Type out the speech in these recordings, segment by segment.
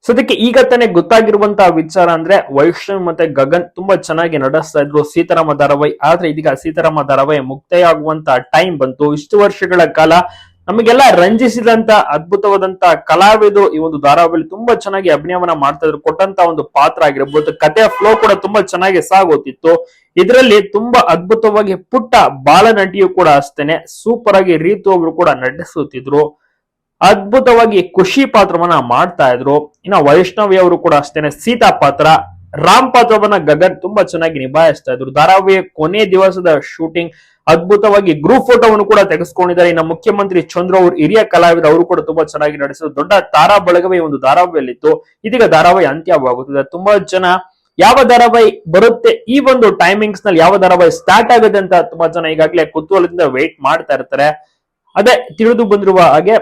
ಸದ್ಯಕ್ಕೆ ಈಗ ತಾನೇ ಗೊತ್ತಾಗಿರುವಂತಹ ವಿಚಾರ ಅಂದ್ರೆ ವೈಷ್ಣವಿ ಮತ್ತೆ ಗಗನ್ ತುಂಬಾ ಚೆನ್ನಾಗಿ ನಡೆಸ್ತಾ ಇದ್ರು ಸೀತಾರಾಮ ಧಾರಾವಾಹಿ. ಆದ್ರೆ ಇದೀಗ ಸೀತಾರಾಮ ಧಾರಾವಾಹಿ ಮುಕ್ತಾಯ ಆಗುವಂತ ಟೈಮ್ ಬಂತು. ಇಷ್ಟು ವರ್ಷಗಳ ಕಾಲ ನಮಗೆಲ್ಲ ರಂಜಿಸಿದಂತ ಅದ್ಭುತವಾದಂತ ಕಲಾವಿದರು ಈ ಒಂದು ಧಾರಾವಾಹಿಯಲ್ಲಿ ತುಂಬಾ ಚೆನ್ನಾಗಿ ಅಭಿನಯವನ್ನ ಮಾಡ್ತಾ ಇದ್ರು. ಕೊಟ್ಟಂತ ಒಂದು ಪಾತ್ರ ಆಗಿರ್ಬೋದು, ಕಥೆಯ ಫ್ಲೋ ಕೂಡ ತುಂಬಾ ಚೆನ್ನಾಗಿ ಸಾಗೋತಿತ್ತು. ಇದರಲ್ಲಿ ತುಂಬಾ ಅದ್ಭುತವಾಗಿ ಪುಟ್ಟ ಬಾಲನಟಿಯು ಕೂಡ ಅಷ್ಟೇನೆ ಸೂಪರ್ ಆಗಿ ರೀತು ಅವರು ಕೂಡ ನಟಿಸುತ್ತಿದ್ರು. ಅದ್ಭುತವಾಗಿ ಖುಷಿ ಪಾತ್ರವನ್ನ ಮಾಡ್ತಾ ಇದ್ರು. ಇನ್ನ ವೈಷ್ಣವಿ ಅವರು ಕೂಡ ಅಷ್ಟೇನೆ ಸೀತಾ ಪಾತ್ರ, ರಾಮ್ ಪಾತ್ರವನ್ನ ಗಗನ್ ತುಂಬಾ ಚೆನ್ನಾಗಿ ನಿಭಾಯಿಸ್ತಾ ಇದ್ರು. ಧಾರಾವಾಹಿಯ ಕೊನೆ ದಿವಸದ ಶೂಟಿಂಗ್ ಅದ್ಭುತವಾಗಿ ಗ್ರೂಪ್ ಫೋಟೋವನ್ನು ಕೂಡ ತೆಗೆಸ್ಕೊಂಡಿದ್ದಾರೆ. ಇನ್ನು ಮುಖ್ಯಮಂತ್ರಿ ಚಂದ್ರು ಅವರು ಹಿರಿಯ ಕಲಾವಿದ ಅವರು ಕೂಡ ತುಂಬಾ ಚೆನ್ನಾಗಿ ನಡೆಸಿದ್ರು. ದೊಡ್ಡ ತಾರಾ ಬಳಗವೇ ಒಂದು ಧಾರಾವಾಹಿಯಲ್ಲಿತ್ತು. ಇದೀಗ ಧಾರಾವಾಹಿ ಅಂತ್ಯವಾಗುತ್ತದೆ. ತುಂಬಾ ಜನ ಯಾವ ಧಾರಾವಾಹಿ ಬರುತ್ತೆ, ಈ ಒಂದು ಟೈಮಿಂಗ್ಸ್ ನಲ್ಲಿ ಯಾವ ಧಾರಾವಾಹಿ ಸ್ಟಾರ್ಟ್ ಆಗುತ್ತೆ ಅಂತ ತುಂಬಾ ಜನ ಈಗಾಗಲೇ ಕುತೂಹಲದಿಂದ ವೇಟ್ ಮಾಡ್ತಾ ಇರ್ತಾರೆ. ಅದೇ ತಿಳಿದು ಬಂದಿರುವ ಹಾಗೆ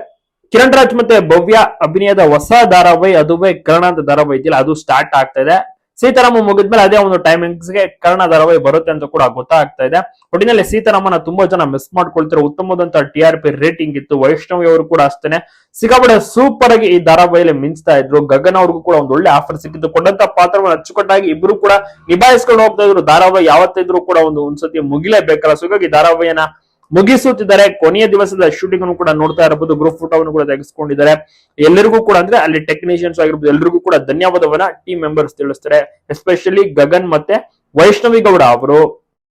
ಕಿರಣ್ ರಾಜ್ ಮತ್ತೆ ಭವ್ಯ ಅಭಿನಯದ ಹೊಸ ಧಾರಾವಾಹಿ, ಅದುವೇ ಕರ್ಣ ಅಂತ ಧಾರಾವಾಹಿ ಇದೆಯಲ್ಲ, ಅದು ಸ್ಟಾರ್ಟ್ ಆಗ್ತಾ ಇದೆ. ಸೀತಾರಾಮ ಮುಗಿದ್ಮೇಲೆ ಅದೇ ಒಂದು ಟೈಮಿಂಗ್ಸ್ ಗೆ ಕರ್ಣ ಧಾರಾವಾಹಿ ಬರುತ್ತೆ ಅಂತ ಕೂಡ ಗೊತ್ತಾಗ್ತಾ ಇದೆ. ಒಟ್ಟಿನಲ್ಲಿ ಸೀತಾರಾಮನ ತುಂಬಾ ಜನ ಮಿಸ್ ಮಾಡ್ಕೊಳ್ತಾರೆ. ಉತ್ತಮವಾದಂತಹ TRP ರೇಟಿಂಗ್ ಇತ್ತು. ವೈಷ್ಣವಿ ಅವರು ಕೂಡ ಅಷ್ಟೇನೆ ಸಿಕ್ಕಾಪಟ್ಟೆ ಸೂಪರ್ ಆಗಿ ಈ ಧಾರಾವಾಹಿಯಲ್ಲಿ ಮಿಂಚ್ತಾ ಇದ್ರು. ಗಗನ್ ಅವ್ರಿಗೂ ಕೂಡ ಒಂದು ಒಳ್ಳೆ ಆಫರ್ ಸಿಕ್ಕಿತ್ತು. ಕೊಟ್ಟಂತ ಪಾತ್ರವನ್ನು ಅಚ್ಚುಕಟ್ಟಾಗಿ ಇಬ್ರು ಕೂಡ ನಿಭಾಯಿಸ್ಕೊಂಡು ಹೋಗ್ತಾ ಇದ್ರು. ಧಾರಾವಾಹಿ ಯಾವತ್ತಿದ್ರು ಕೂಡ ಒಂದ್ಸತಿ ಮುಗಿಲೇಬೇಕಲ್ಲ. ಸೊ ಹೀಗಾಗಿ ಧಾರಾವಾಹಿಯನ್ನ ಮುಗಿಸುತ್ತಿದ್ದಾರೆ. ಕೊನೆಯ ದಿವಸದ ಶೂಟಿಂಗ್ ಅನ್ನು ಕೂಡ ನೋಡ್ತಾ ಇರಬಹುದು. ಗ್ರೂಪ್ ಫೋಟೋವನ್ನು ಕೂಡ ತೆಗೆಸ್ಕೊಂಡಿದ್ದಾರೆ. ಎಲ್ಲರಿಗೂ ಕೂಡ ಅಂದ್ರೆ ಅಲ್ಲಿ ಟೆಕ್ನಿಷಿಯನ್ಸ್ ಆಗಿರ್ಬೋದು, ಎಲ್ಲರಿಗೂ ಕೂಡ ಧನ್ಯವಾದವನ್ನ ಟೀಮ್ ಮೆಂಬರ್ಸ್ ತಿಳಿಸ್ತಾರೆ. ಎಸ್ಪೆಷಲಿ ಗಗನ್ ಮತ್ತೆ ವೈಷ್ಣವಿ ಗೌಡ ಅವರು.